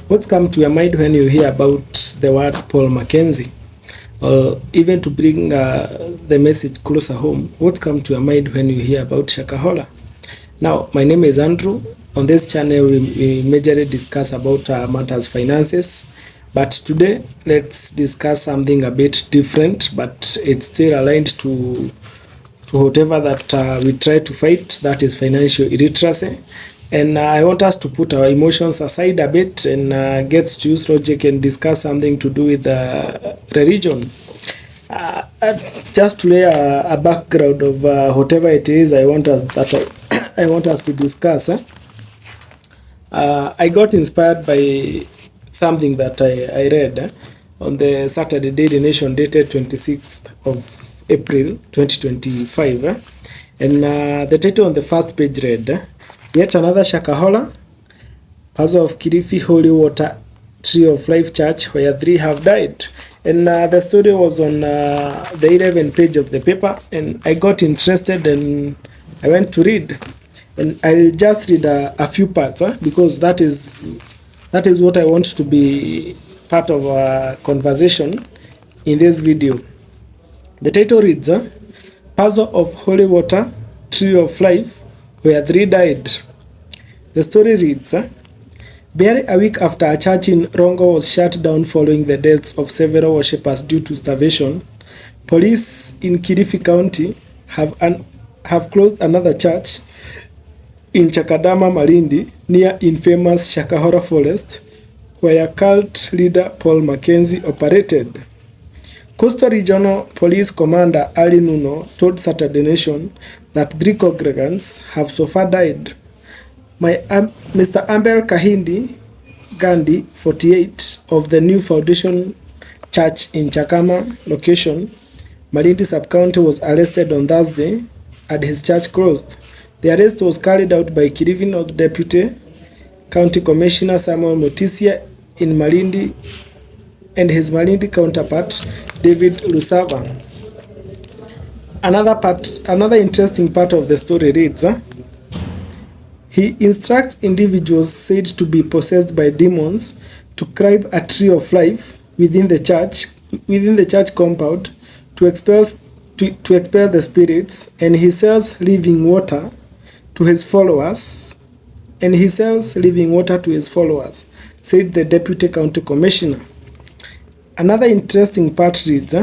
What's come to your mind when you hear about the word Paul Mackenzie? Or even to bring the message closer home, what's come to your mind when you hear about Shakahola? Now, my name is Andrew. On this channel, we majorly discuss about matters finances. But today, let's discuss something a bit different, but it's still aligned to whatever that we try to fight, that is financial illiteracy. And I want us to put our emotions aside a bit and get to use logic and discuss something to do with religion. Just to lay a background of whatever it is I want us I want us to discuss. I got inspired by something that I read on the Saturday Daily Nation dated 26th of April 2025. And the title on the first page read, "Yet another Shakahola, pastor of Kilifi Holy Water Tree of Life Church, where 3 have died." And the story was on the 11th page of the paper, and I got interested and I went to read. And I'll just read a few parts because that is what I want to be part of our conversation in this video. The title reads, "Pastor of Holy Water Tree of Life, where 3 died." The story reads, barely a week after a church in Rongo was shut down following the deaths of several worshippers due to starvation, police in Kilifi County have closed another church in Chakadama, Malindi, near infamous Shakahola Forest, where cult leader Paul Mackenzie operated. Coastal Regional Police Commander Ali Nuno told Saturday Nation that 3 congregants have so far died. Mr. Ambel Kahindi Gandhi, 48, of the New Foundation Church in Chakama location, Malindi Sub-County, was arrested on Thursday and his church closed. The arrest was carried out by Kilifi North Deputy County Commissioner Samuel Mutisia in Malindi and his Malindi counterpart David Lusava. Another interesting part of the story reads, he instructs individuals said to be possessed by demons to climb a tree of life within the church compound to expel the spirits, and he sells living water to his followers. Said the Deputy County Commissioner. Another interesting part reads,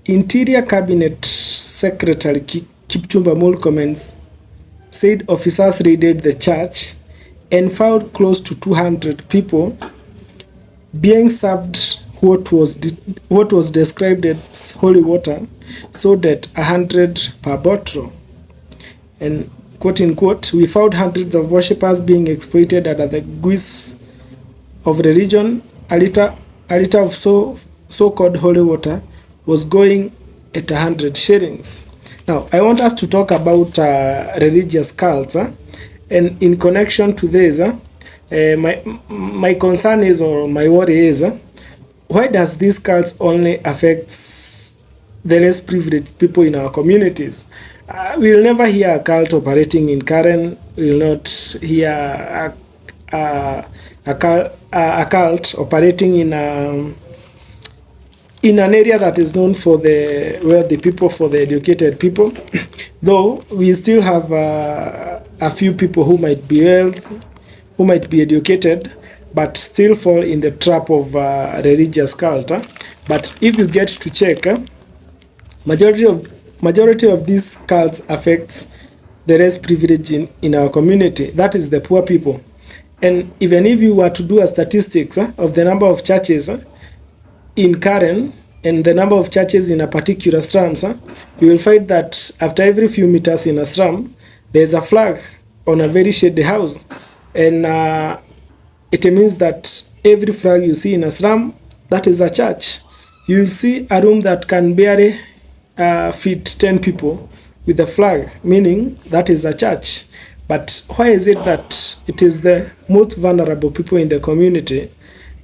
Interior Cabinet Secretary Kipchumba Murkomen said officers raided the church and found close to 200 people being served what was described as holy water, sold at 100 per bottle. And quote unquote, "We found hundreds of worshippers being exploited under the guise of religion. A liter of so-called holy water was going at 100 shillings." Now, I want us to talk about religious cults, and in connection to this, my concern is, or my worry is, why does these cults only affect the less privileged people in our communities? We'll never hear a cult operating in Karen. We'll not hear a cult operating in an area that is known for the wealthy people, for the educated people. Though we still have a few people who might be wealthy, who might be educated, but still fall in the trap of religious cult. But if you get to check, majority of these cults affects the less privileged in our community. That is the poor people. And even if you were to do a statistics of the number of churches in Karen and the number of churches in a particular slums, you will find that after every few meters in a slum, there's a flag on a very shady house. And it means that every flag you see in a slum, that is a church. You will see a room that can barely fit 10 people with a flag, meaning that is a church. But why is it that it is the most vulnerable people in the community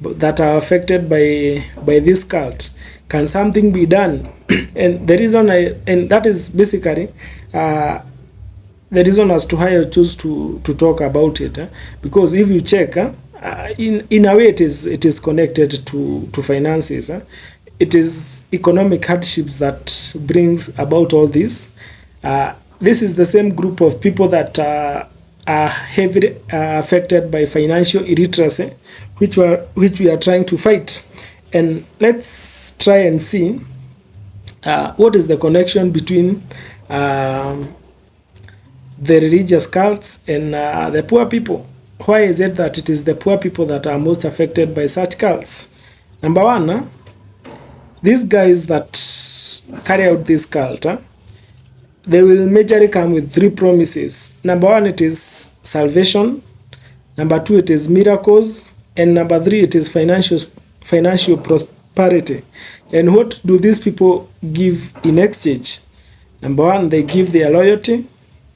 that are affected by this cult? Can something be done? And the reason and that is basically the reason as to why I choose to talk about it, because if you check, in a way it is connected to finances. It is economic hardships that brings about all this. This is the same group of people that are heavily affected by financial illiteracy, which we are trying to fight. And let's try and see what is the connection between the religious cults and the poor people. Why is it that it is the poor people that are most affected by such cults? Number one, these guys that carry out this cult, they will majorly come with three promises. Number one, it is salvation. Number two, it is miracles. And number three, it is financial prosperity. And what do these people give in exchange? Number one, they give their loyalty.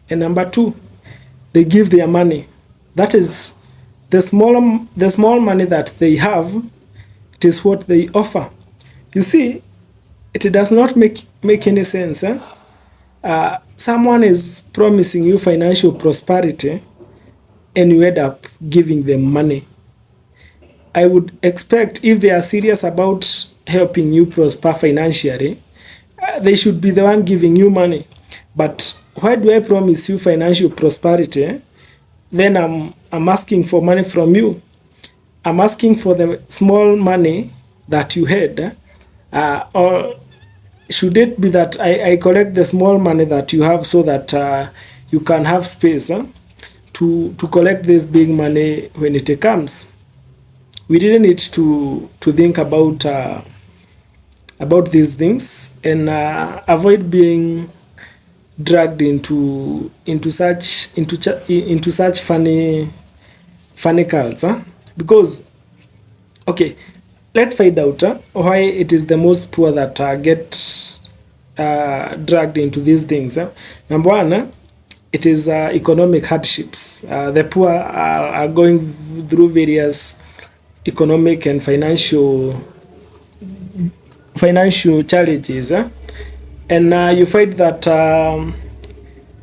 And number two, they give their money. That is the small money that they have. It is what they offer. You see, it does not make any sense. Someone is promising you financial prosperity and you end up giving them money. I would expect if they are serious about helping you prosper financially, they should be the one giving you money. But why do I promise you financial prosperity? Then I'm asking for money from you. I'm asking for the small money that you had, or should it be that I collect the small money that you have so that you can have space to collect this big money when it comes? We really need to think about these things and avoid being dragged into such funny cults, because okay, let's find out why it is the most poor that get dragged into these things. Number one, it is economic hardships. The poor are going through various economic and financial challenges, and you find that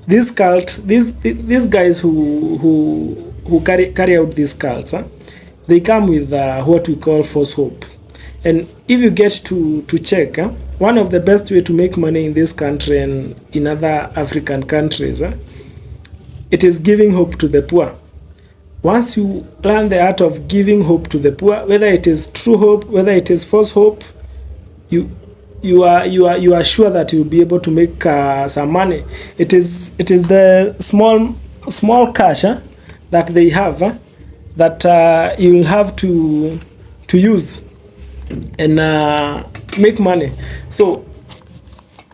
these guys who carry out these cults, they come with what we call false hope. And if you get to check, one of the best way to make money in this country and in other African countries, it is giving hope to the poor. Once you learn the art of giving hope to the poor, whether it is true hope, whether it is false hope, you are sure that you'll be able to make some money. It is the small cash that they have that you'll have to use and make money. So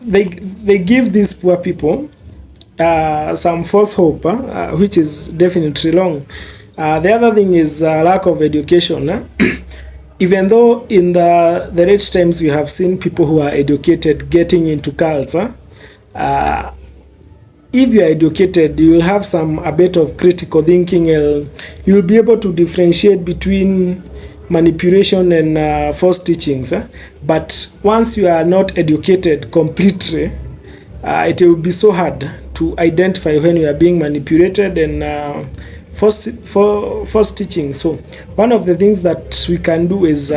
they give these poor people some false hope, which is definitely wrong. The other thing is lack of education. Even though in the rich times we have seen people who are educated getting into cults, if you are educated, you will have a bit of critical thinking, and you'll be able to differentiate between manipulation and false teachings. But once you are not educated completely, it will be so hard to identify when you are being manipulated and false teaching. So one of the things that we can do is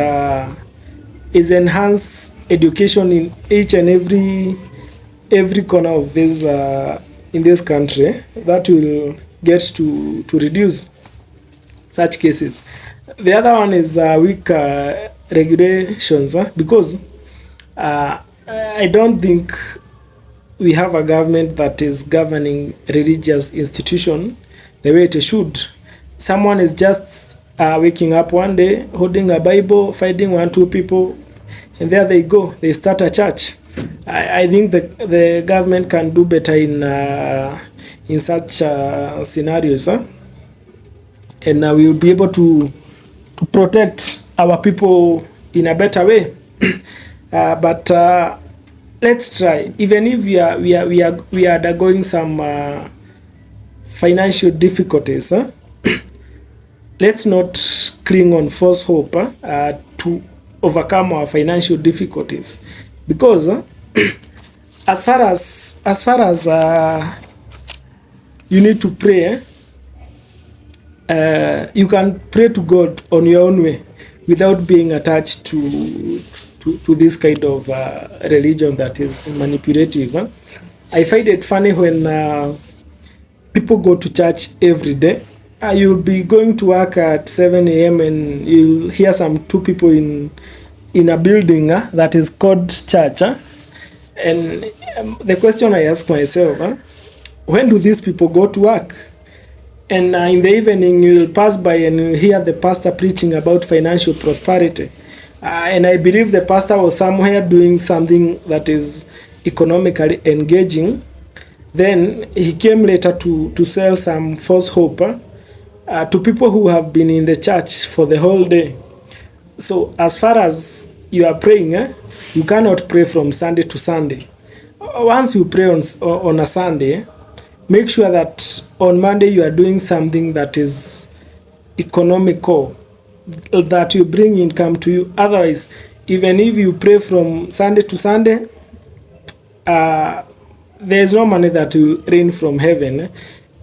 enhance education in each and every corner of this in this country. That will get to reduce such cases. The other one is weak regulations, because I don't think we have a government that is governing religious institution the way it should. Someone is just waking up one day, holding a Bible, fighting 1-2 people, and there they go. They start a church. I think the government can do better in such scenarios, and we will be able to protect our people in a better way. But let's try. Even if we are undergoing some financial difficulties, let's not cling on false hope to overcome our financial difficulties, because as far as you need to pray, you can pray to God on your own way without being attached to this kind of religion that is manipulative. I find it funny when people go to church every day. You'll be going to work at 7 a.m. and you'll hear some two people in a building that is called church. And the question I ask myself, when do these people go to work? And in the evening, you'll pass by and you hear the pastor preaching about financial prosperity. And I believe the pastor was somewhere doing something that is economically engaging. Then he came later to sell some false hope to people who have been in the church for the whole day. So as far as you are praying, you cannot pray from Sunday to Sunday. Once you pray on a Sunday, make sure that on Monday you are doing something that is economical, that will bring income to you. Otherwise, even if you pray from Sunday to Sunday, there is no money that will rain from heaven.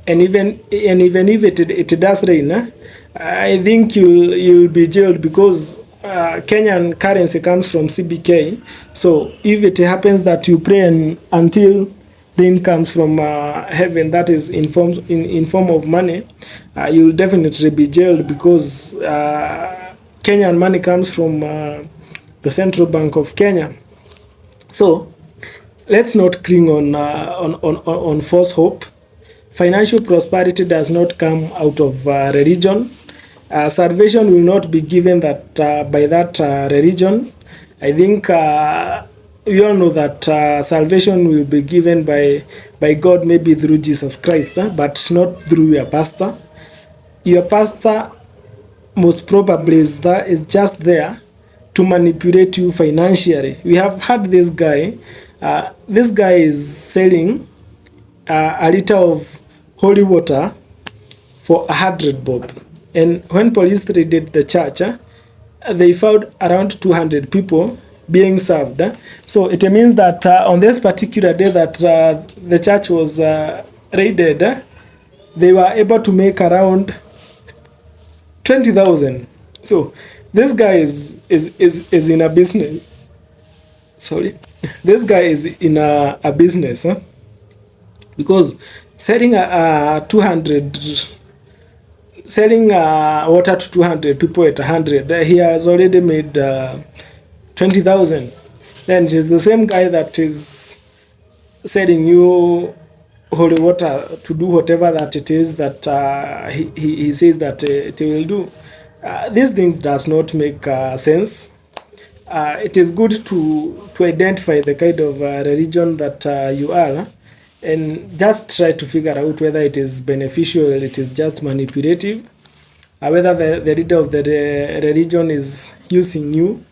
And even if it does rain, I think you'll be jailed, because Kenyan currency comes from CBK. So if it happens that you pray until rain comes from heaven, that is in form of money, you'll definitely be jailed, because Kenyan money comes from the Central Bank of Kenya. So let's not cling on false hope. Financial prosperity does not come out of religion. Salvation will not be given by that religion. I think we all know that salvation will be given by God, maybe through Jesus Christ, but not through your pastor. Your pastor most probably is just there to manipulate you financially. We have had this guy. This guy is selling a liter of holy water for 100 bob. And when police raided the church, they found around 200 people being served. So it means that on this particular day that the church was raided, they were able to make around 20,000. So this guy is in a business. Sorry, this guy is in a business, because selling water to 200 people at 100, he has already made 20,000. Then it is the same guy that is selling you holy water to do whatever that it is that he says that it will do. These things does not make sense. It is good to identify the kind of religion that you are, and just try to figure out whether it is beneficial or it is just manipulative, whether the leader of the religion is using you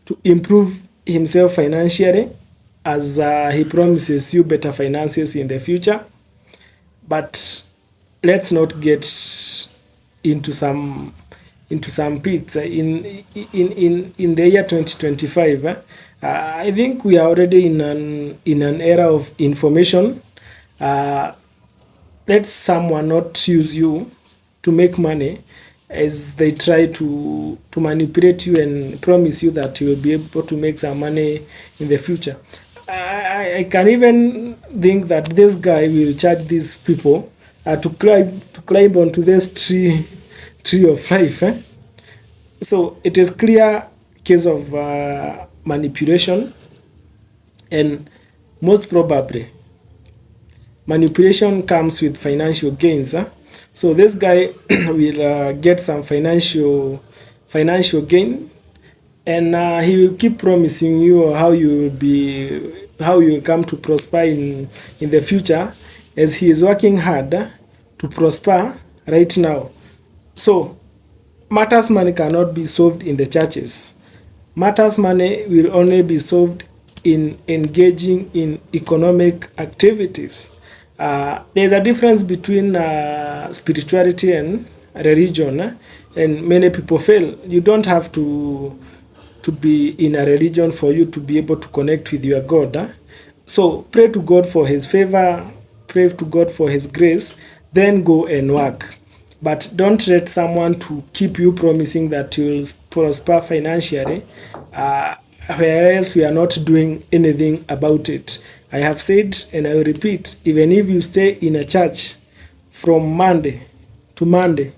to improve himself financially, as he promises you better finances in the future. But let's not get into some pits. In the year 2025, I think we are already in an era of information. Let someone not use you to make money, as they try to manipulate you and promise you that you will be able to make some money in the future. I can even think that this guy will charge these people to climb onto this tree of life. So it is clear case of manipulation, and most probably manipulation comes with financial gains. So this guy will get some financial gain, and he will keep promising you how you will come to prosper in the future, as he is working hard to prosper right now. So matters money cannot be solved in the churches. Matters money will only be solved in engaging in economic activities. There's a difference between spirituality and religion, and many people fail. You don't have to be in a religion for you to be able to connect with your God. So pray to God for his favor, pray to God for his grace, then go and work. but don't let someone to keep you promising that you'll prosper financially, whereas we are not doing anything about it. I have said and I will repeat, even if you stay in a church from Monday to Monday,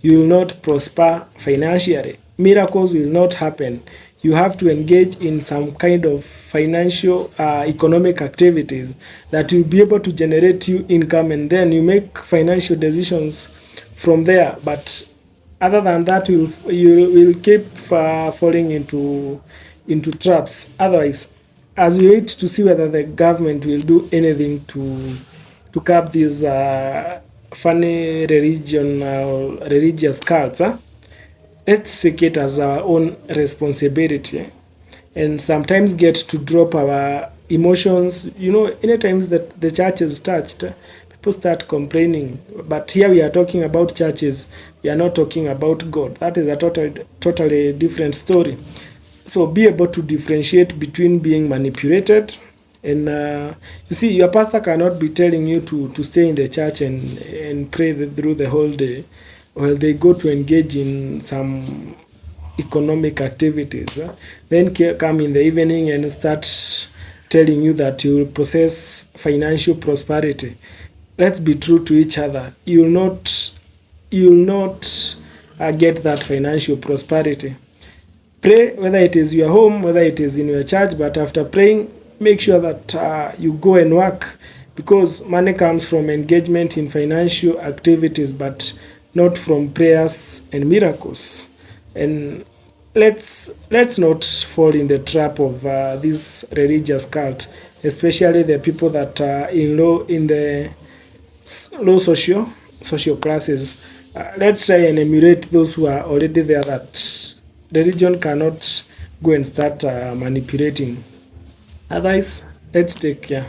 you will not prosper financially. Miracles will not happen. You have to engage in some kind of financial, economic activities that will be able to generate you income, and then you make financial decisions from there. But other than that, you will keep falling into traps. Otherwise, as we wait to see whether the government will do anything to curb these funny religious cults, let's take it as our own responsibility and sometimes get to drop our emotions. You know, any times that the church is touched, people start complaining. But here we are talking about churches. We are not talking about God. That is a totally different story. So be able to differentiate between being manipulated and you see, your pastor cannot be telling you to stay in the church and pray through the whole day while they go to engage in some economic activities. Then come in the evening and start telling you that you will possess financial prosperity. Let's be true to each other. You will not get that financial prosperity. Pray, whether it is your home, whether it is in your church, but after praying, make sure that you go and work, because money comes from engagement in financial activities, but not from prayers and miracles. And let's not fall in the trap of this religious cult, especially the people that are in the low social classes. Let's try and emulate those who are already there, that religion cannot go and start manipulating. Otherwise, let's take care.